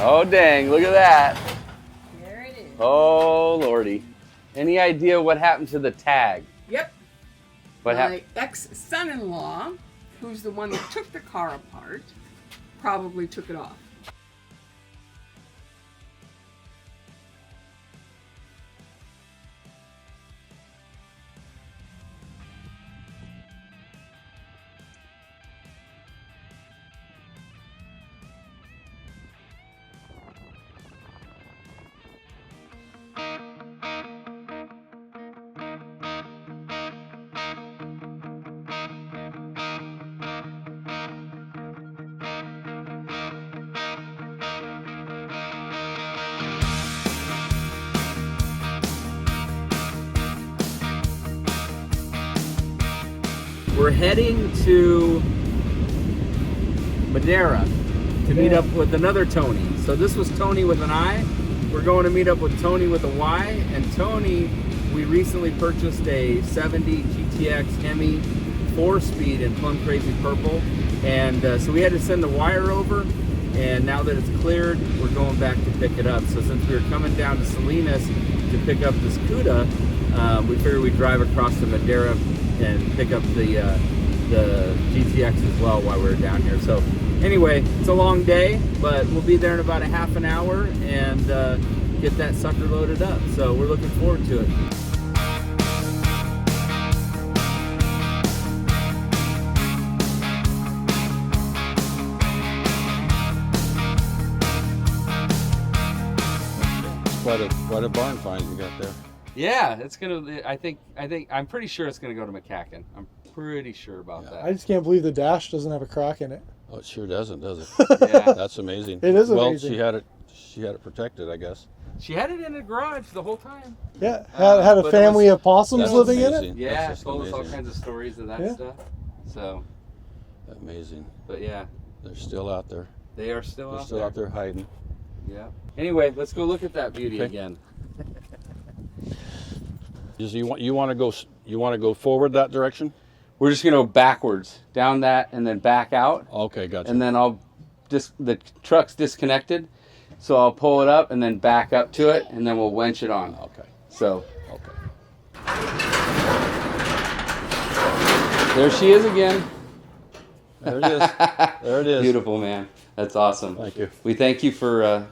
Oh, dang. Look at that. There it is. Oh, Lordy. Any idea what happened to the tag? Yep. What happened? My ex-son-in-law, who's the one that took the car apart, probably took it off. We're heading to Madera to meet up with another Tony. So this was Tony with an I. We're going to meet up with Tony with a Y. And Tony, we recently purchased a 70 GTX HEMI 4-speed in plum crazy purple. And so we had to send the wire over. And now that it's cleared, we're going back to pick it up. So since we were coming down to Salinas to pick up this Cuda, we figured we'd drive across to Madera and pick up the GTX as well while we were down here. So anyway, it's a long day, but we'll be there in about a half an hour and get that sucker loaded up. So we're looking forward to it. Quite a barn find you got there. Yeah, it's gonna. I'm pretty sure it's gonna go to McCacken. I'm pretty sure about that. I just can't believe the dash doesn't have a crack in it. Oh, it sure doesn't, does it? Yeah, That's amazing. It is well, amazing. She had it protected, I guess. she had it in the garage the whole time. Yeah, had a but it family was- of possums That's living in it. amazing. Yeah, That's just told us all amazing. kinds of stories of that Yeah. stuff. So, Amazing. but yeah, They're still out there. they are still They're out still there. out there hiding. Yeah. Anyway, let's go look at that beauty Okay. again. You want to go forward that direction? We're just gonna go backwards down that and then back out, Okay, gotcha. and then the truck's disconnected, so I'll pull it up and then back up to it, and then we'll winch it on. Okay. So Okay. there she is again. There it is. There it is. Beautiful, man. That's awesome. Thank you. We thank you for,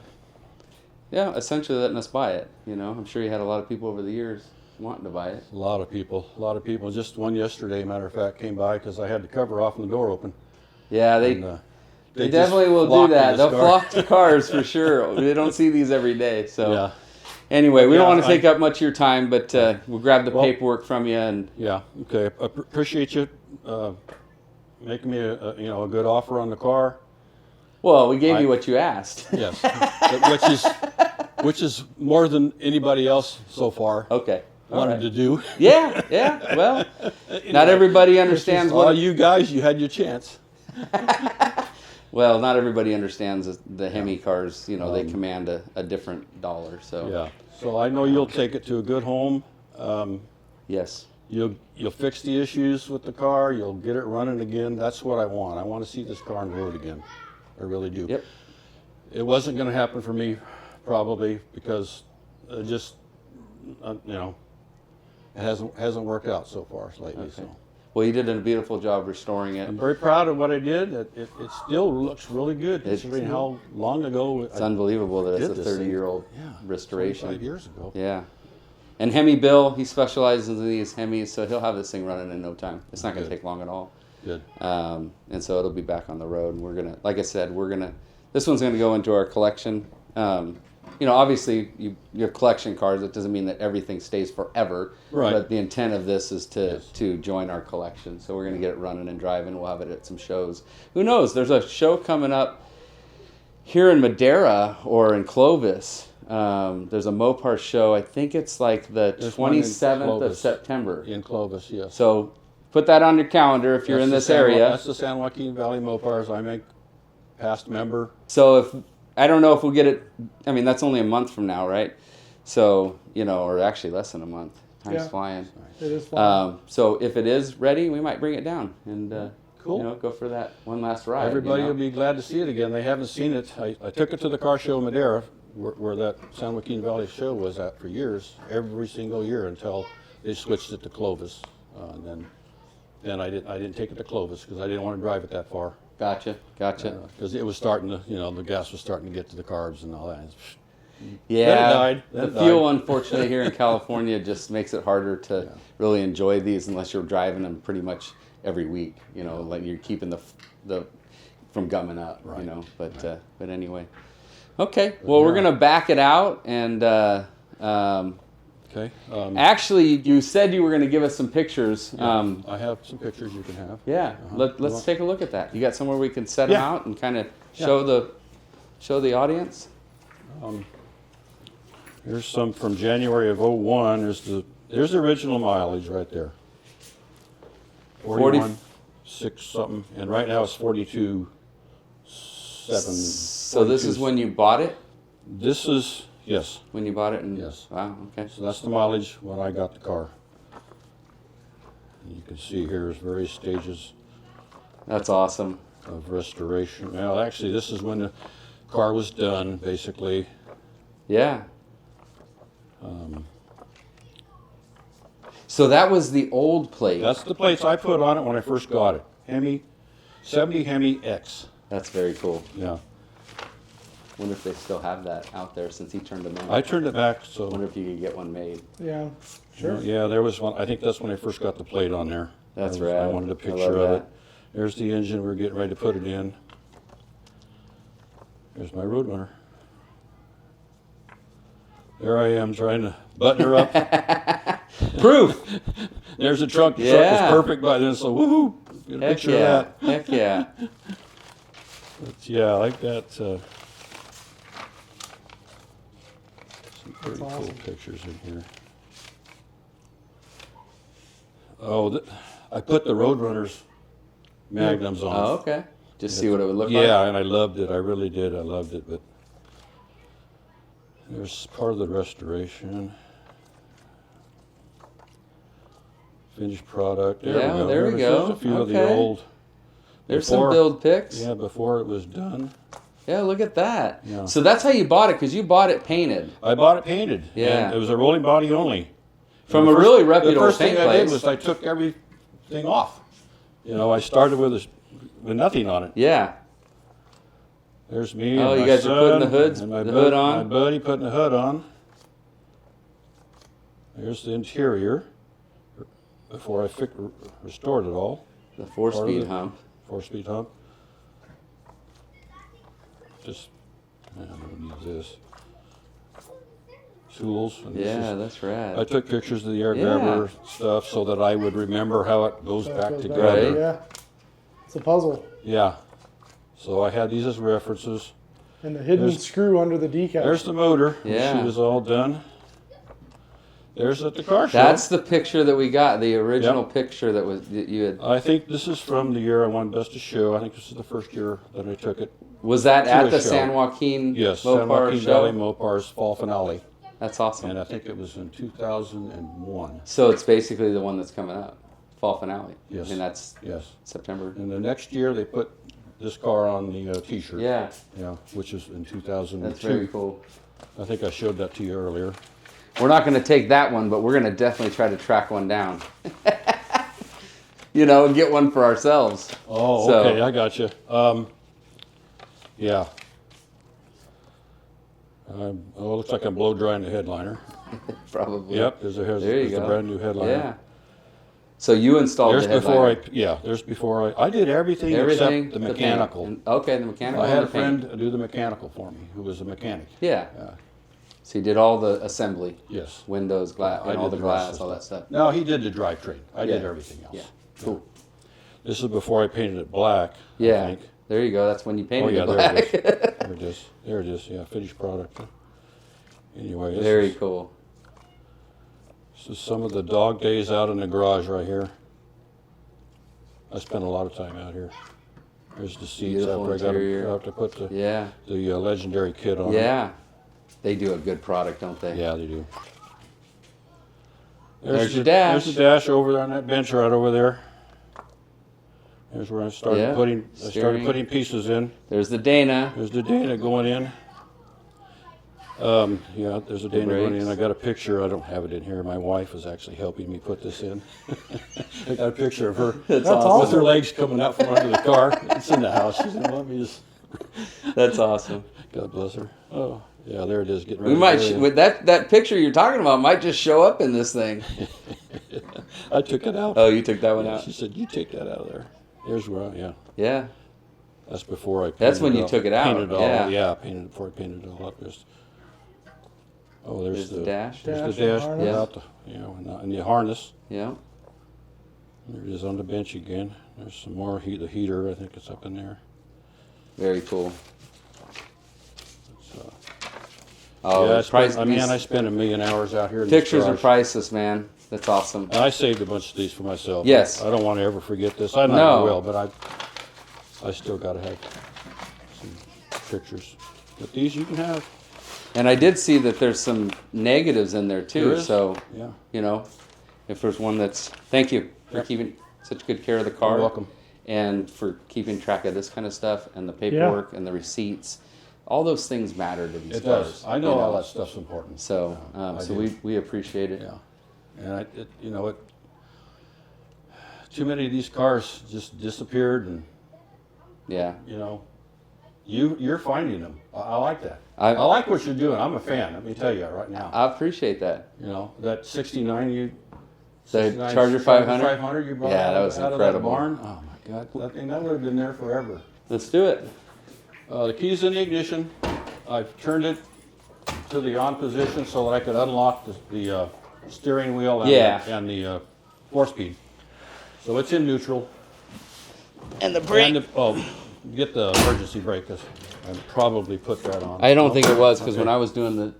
essentially letting us buy it. You know, I'm sure you had a lot of people over the years wanting to buy it. A lot of people. Just one yesterday, matter of fact, came by because I had the cover off and the door open. Yeah, they And, they just definitely will do flocked to that. this They'll car. flock to cars for sure. They don't see these every day. So Yeah. anyway, we don't Yeah, want to take up much of your time, but we'll grab the Well- paperwork from you and Yeah. Okay. Appreciate you making me a good offer on the car. well, we gave you what you asked. Yes. which is more than anybody else so far Okay. All wanted right. to do. Yeah, yeah. Well, not everybody understands All what. you guys, you had your chance. Well, not everybody understands the HEMI cars. You know, they command a different dollar. So Yeah. So I know you'll take it to a good home. yes. You'll fix the issues with the car. You'll get it running again. That's what I want. I want to see this car on the road again. I really do. Yep. It wasn't going to happen for me, probably because just it hasn't worked out so far lately. Okay. So Well, you did a beautiful job restoring it. I'm very proud of what I did. It still looks really good It's- considering how long ago It's unbelievable that did it's a this thing. 30-year-old Yeah, restoration. 25 years ago. Yeah. And HEMI Bill, he specializes in these HEMIs, so he'll have this thing running in no time. It's not going to Good. take long at all. Good. And so it'll be back on the road. And we're going to, like I said, this one's going to go into our collection. Obviously you have collection cars. It doesn't mean that everything stays forever. Right. But the intent of this is Yes. to join our collection. So we're going to get it running and driving. We'll have it at some shows. Who knows? There's a show coming up here in Madera or in Clovis. There's a Mopar show. I think it's like the There's one in 27th of Clovis. September. In Clovis, yes. So put that on your calendar if you're in That's this the area. That's the San Joaquin Valley Mopars. I'm a past member. So I don't know if we'll get it. I mean, that's only a month from now, right? So, or actually less than a month. Time's Yeah. flying. It is fun. So if it is ready, we might bring it down and Cool. You know, go for that one last ride. Everybody you know? will be glad to see it again. They haven't seen it. I took it to the car show in Madera, where that San Joaquin Valley show was at for years, every single year until they switched it to Clovis. Then I didn't take it to Clovis because I didn't want to drive it that far. Gotcha. Because it was starting to, the gas was starting to get to the carbs and all that. Yeah, Then it died. Then the it fuel, died. unfortunately, here in California just makes it harder to really enjoy these unless you're driving them pretty much every week. You know, like you're keeping the from gumming up. Right. You know, but anyway, okay. Well, we're gonna back it out and. Okay. Actually, you said you were going to give us some pictures. I have some pictures you can have. Yeah, let's take a look at that. You got somewhere we can set them out and kind of show the audience? Here's some from January of '01. There's the original mileage right there. 41.6 something, and right now it's 42.7. So this is when you bought it? This is, yes. When you bought it? And, Yes. Wow, okay. So that's the mileage when I got the car. And you can see here is various stages That's awesome. of restoration. Well, actually, this is when the car was done, basically. Yeah. So that was the old plate. That's the plates I put on it when I first got it. HEMI, 70 HEMI X. That's very cool. Yeah. Wonder if they still have that out there since he turned them in. I turned it back, so. Wonder if you could get one made. Yeah, sure. Yeah, there was one. I think that's when I first got the plate on there. That's I rad. wanted a I picture love of that. it. There's the engine. We're getting ready to put it in. There's my Roadrunner. There I am trying to button her up. Proof! There's the trunk. The Yeah. trunk was perfect by then, so woohoo! Get a Heck picture yeah. of that. Heck yeah. But yeah, I like that. Some pretty cool awesome. pictures in here. Oh, I put the Roadrunners magnums on. Oh, okay. Just see what it would look like. Yeah, and I loved it. I really did. I loved it. But there's part of the restoration. Finished product. There Yeah, we go. there we There's go. a few of the Okay. old. There's before- some build pics. Yeah, before it was done. Yeah, look at that. Yeah. So that's how you bought it, because you bought it painted. I bought it painted. Yeah. And it was a rolling body only. From And a the really reputable The first paint thing I did place. was I took everything off. I started with nothing on it. Yeah. There's me. Oh, and you my guys are putting son the hoods- and my the hood on? My buddy putting the hood on. There's the interior. Before I restored it all. The Part of 4-speed it. hump. 4-speed hump. Just, I don't need this. Tools. And this Yeah, is- that's rad. I took pictures of the air Yeah. grabber stuff so that I would remember how it goes So it back goes together. Right. Yeah, it's a puzzle. Yeah. So I had these as references. And the hidden There's- screw under the decal. There's the motor. Yeah. She was all done. There's at the car show. That's the picture that we got, the original Yep. picture that you had. I think this is from the year I won Best of Show. I think this is the first year that I took it. Was that To at a the show. San Joaquin Yes, Mopar San Joaquin show? Valley Mopar's fall finale. That's awesome. And I think it was in 2001. So it's basically the one that's coming up, fall finale. Yes. And that's Yes. September. And the next year they put this car on the T-shirt. Yeah, Yeah, which is in 2002. that's very cool. I think I showed that to you earlier. We're not going to take that one, but we're going to definitely try to track one down. And get one for ourselves. Oh, So- okay, I got you. Yeah. Oh, it looks like I'm blow drying the headliner. Probably. Yep, there's There you the go. brand new headliner. Yeah. So you installed There's the before headliner. there's before I did everything Everything except the paint. mechanical. Okay, the mechanical. I had and a the paint. friend do the mechanical for me, who was a mechanic. Yeah. Yeah. So you did all the assembly, Yes. windows, glass, I and all did the the glass, rest all of that stuff. No, he did the drivetrain. I did Yeah. everything else. Yeah. Cool. This is before I painted it black. I Yeah. think. There you go. That's when you Oh painted yeah, it there black. it is. There it is. There it is. Yeah, finished product. Anyway, this Very is, cool. this is some of the dog days out in the garage right here. I spent a lot of time out here. There's the seats Beautiful after I interior. got to put the Yeah. legendary kit on. Yeah. They do a good product, don't they? Yeah, they do. There's your dash. There's the dash over there on that bench right over there. Here's where I started Yeah, steering. putting pieces in. There's the Dana. There's the Dana going in. Yeah, there's a Dana going in. I got a picture. I don't have it in here. My wife is actually helping me put this in. I got a picture of her That's with awesome. her legs coming out from under the car. It's in the house. She said, "Let me just." That's awesome. God bless her. Oh, yeah, there it is. Getting We ready. might to go in. with that picture you're talking about might just show up in this thing. I took it out. Oh, you took that one Yeah, out. she said, "You take that out of there." There's where, yeah. Yeah. That's before I. That's painted when it you all- took it out, Painted it all. yeah. Yeah, painted before I painted it all up. There's There's the dash. There's Dash the dash and without the, and the harness. Yeah. There it is on the bench again. There's some more the heater. I think it's up in there. Very cool. So, Oh, yeah, it's price. I spent 1,000,000 hours out here. In Pictures this are garage. priceless, man. That's awesome. And I saved a bunch of these for myself. Yes. I don't want to ever forget this. I No. never will, but I still got to have some pictures. But these you can have. And I did see that there's some negatives in there too. There is? So, Yeah. you know, if there's one that's thank you for Yep. keeping such good care of the car. You're welcome. And for keeping track of this kind of stuff and the paperwork and the receipts. All those things matter to these It cars. does. I know all that stuff's important. So, I so do. we appreciate it. Yeah. And too many of these cars just disappeared, and Yeah. you're finding them. I like that. I- I like what you're doing. I'm a fan. Let me tell you right now. I appreciate that. That 69 The 69 Charger 500? 500 you brought Yeah, out, that was out of that incredible. barn. Oh my God, that thing that would have been there forever. Let's do it. The key's in the ignition. I've turned it to the on position so that I could unlock the steering wheel and Yeah. the 4-speed. So it's in neutral. And the brake. Get the emergency brake. 'Cause I'd probably put that on. I don't think it was because Okay. when I was doing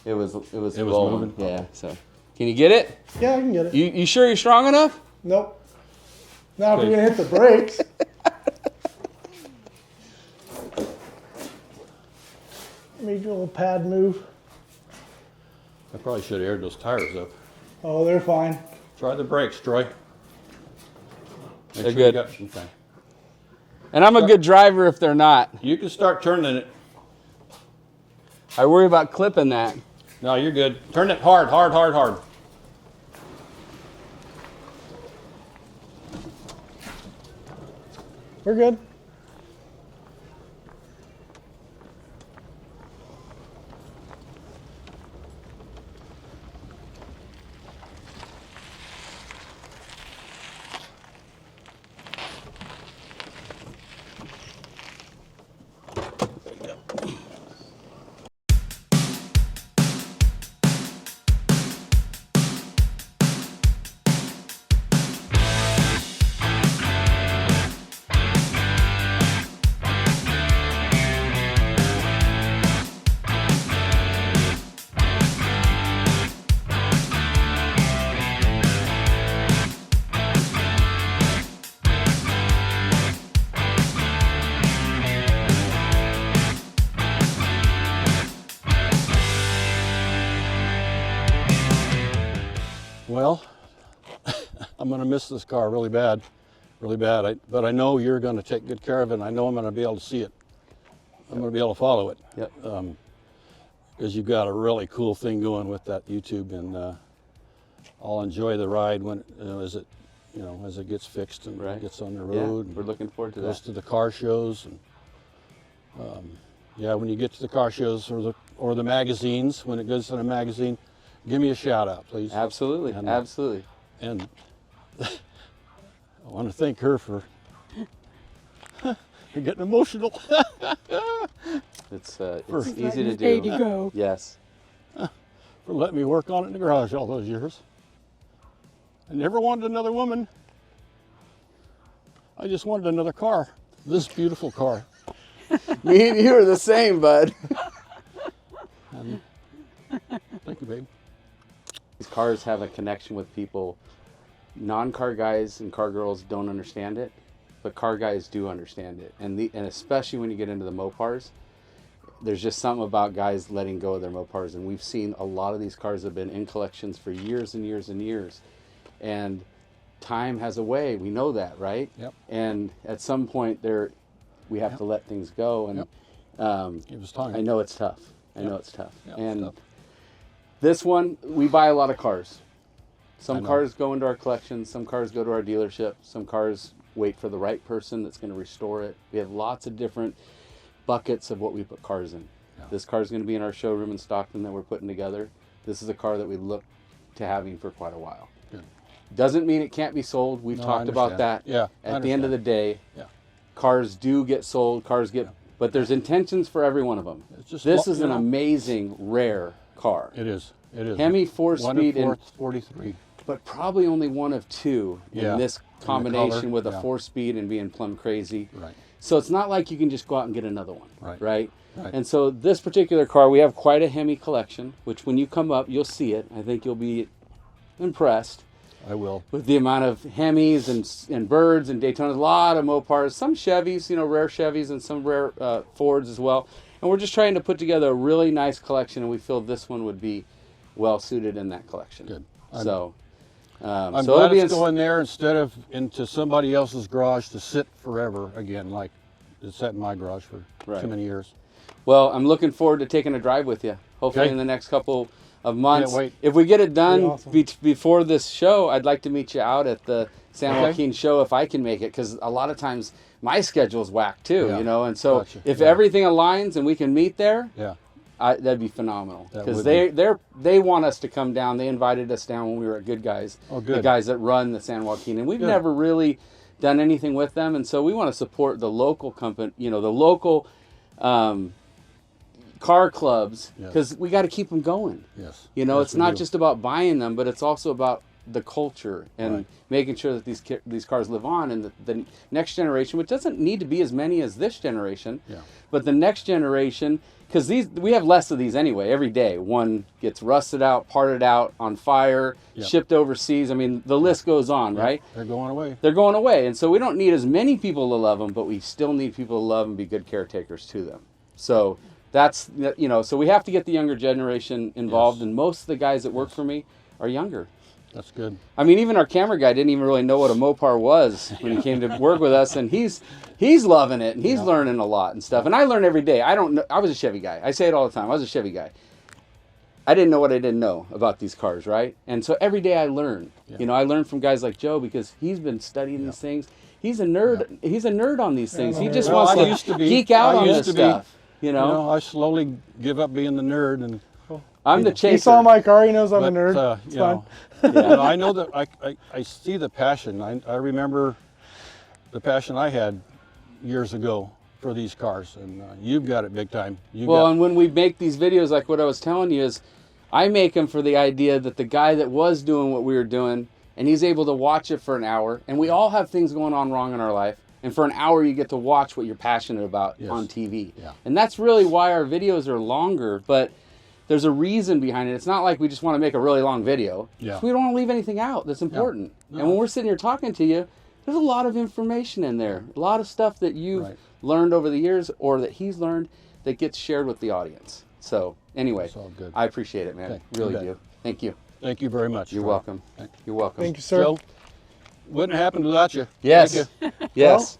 it was It was rolling. moving? Yeah. So, can you get it? Yeah, I can get it. You sure you're strong enough? Nope. Now if Okay. you're gonna hit the brakes. Made your little pad move. I probably should have aired those tires up. Oh, they're fine. Try the brakes, Troy. Make They're sure good. You got some thing. And I'm a good driver if they're not. You can start turning it. I worry about clipping that. No, you're good. Turn it hard, hard, hard, hard. We're good. Well, I'm going to miss this car really bad, really bad. But I know you're going to take good care of it, and I know I'm going to be able to see it. I'm going to be able to follow it. Yep. Because you've got a really cool thing going with that YouTube, and I'll enjoy the ride when as it gets fixed and Right. gets on the Yeah, road. and we're looking forward to goes that. to the car shows, and when you get to the car shows or the magazines, when it goes to the magazine, give me a shout out, please. Absolutely. And- Absolutely. And I want to thank her for you're getting emotional. It's For easy to Day do. to go. Yes. For letting me work on it in the garage all those years. I never wanted another woman. I just wanted another car. This beautiful car. Me and you are the same, bud. Thank you, babe. These cars have a connection with people. Non-car guys and car girls don't understand it, but car guys do understand it. And especially when you get into the Mopars, there's just something about guys letting go of their Mopars. And we've seen a lot of these cars have been in collections for years and years and years. And time has a way. We know that, right? Yep. And at some point we have to let things go. And It was time. I know it's tough. I know it's tough. Yeah, it's And tough. this one, we buy a lot of cars. I Some know. cars go into our collection. Some cars go to our dealership. Some cars wait for the right person that's going to restore it. We have lots of different buckets of what we put cars in. Yeah. This car is going to be in our showroom in Stockton that we're putting together. This is a car that we look to having for quite a while. Good. Doesn't mean it can't be sold. We've No, I talked about that. understand. Yeah, I At the end of the day, Yeah. cars do get sold. Cars get, but there's intentions for every one of them. It's just This lo- is you an know. amazing, rare car. It is. It is. HEMI 1 4-speed and and 43. but probably only one of two Yeah. in this In the combination color, with a yeah. 4-speed and being plumb crazy. Right. So it's not like you can just go out and get another one, Right. right? Right. And so this particular car, we have quite a HEMI collection, which when you come up, you'll see it. I think you'll be impressed I will. with the amount of HEMIs and Birds and Daytonas, a lot of Mopars, some Chevys, you know, rare Chevys and some rare Fords as well. And we're just trying to put together a really nice collection, and we feel this one would be well suited in that collection. Good. So, I'm so it'll glad be it's going there instead of into somebody else's garage to sit forever again, like it sat in my garage for Right. too many years. Well, I'm looking forward to taking a drive with you. Hopefully Okay. in the next couple of months. Can't wait. If we get it done awesome. before this show, I'd like to meet you out at the San Okay. Joaquin show if I can make it, because a lot of times my schedule's whacked too, Yeah. you know. And so Gotcha. if Yeah. everything aligns and we can meet there, Yeah. that'd be phenomenal. That Because would they want us to come down. They invited us down when we were at Good Guys. Oh, The good. guys that run the San Joaquin, and we've Good. never really done anything with them, and so we want to support the local company, you know, the local car clubs, Yes. because we got to keep them going. Yes. You know, Yes, it's we not do. just about buying them, but it's also about the culture and Right. making sure that these cars live on, and the next generation, which doesn't need to be as many as this generation, Yeah. but the next generation, because we have less of these anyway. Every day, one gets rusted out, parted out, on fire, Yep. shipped overseas. I mean, the list goes on, Yeah, right? They're going away. They're going away, and so we don't need as many people to love them, but we still need people to love and be good caretakers to them. So that's, you know, so we have to get the younger generation involved, Yes. and most of the guys that work for me are younger. That's good. I mean, even our camera guy didn't even really know what a Mopar was when he came to work with us, and he's loving it, and he's learning a lot and stuff. And I learn every day. I don't know. I was a Chevy guy. I say it all the time. I was a Chevy guy. I didn't know what I didn't know about these cars, right? And so every day I learn. Yeah. You know, I learn from guys like Joe, because he's been studying these things. He's a nerd. He's a nerd on these things. He just Well, wants I to used to be. geek out I on used this to be. stuff. You You know, know, I slowly give up being the nerd, and I'm the chaser. He saw my car. He knows I'm a but, nerd. It's you fine. know, you know, I know that I see the passion. I remember the passion I had years ago for these cars, and you've got it big time. Well, and when we make these videos, like what I was telling you, is I make them for the idea that the guy that was doing what we were doing, and he's able to watch it for an hour, and we all have things going on wrong in our life, and for an hour you get to watch what you're passionate about Yes. on TV. Yeah. And that's really why our videos are longer, but there's a reason behind it. It's not like we just want to make a really long video. Yeah. We don't want to leave anything out that's important. No. And when we're sitting here talking to you, there's a lot of information in there, a lot of stuff that you've Right. learned over the years, or that he's learned, that gets shared with the audience. So anyway, It's all good. I appreciate it, man. Okay, Really you bet. do. Thank you. Thank you very much. You're Troy. welcome. Thank- You're welcome. Thank you, sir. Joe, wouldn't happen without you. Yes. Thank Yes.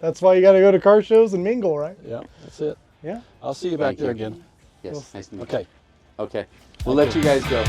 That's why you got to go to car shows and mingle, right? you. Yeah, that's it. Yeah. I'll see you back Thank there you. again. Yes. Nice to meet Okay. you. Okay. We'll let you guys go.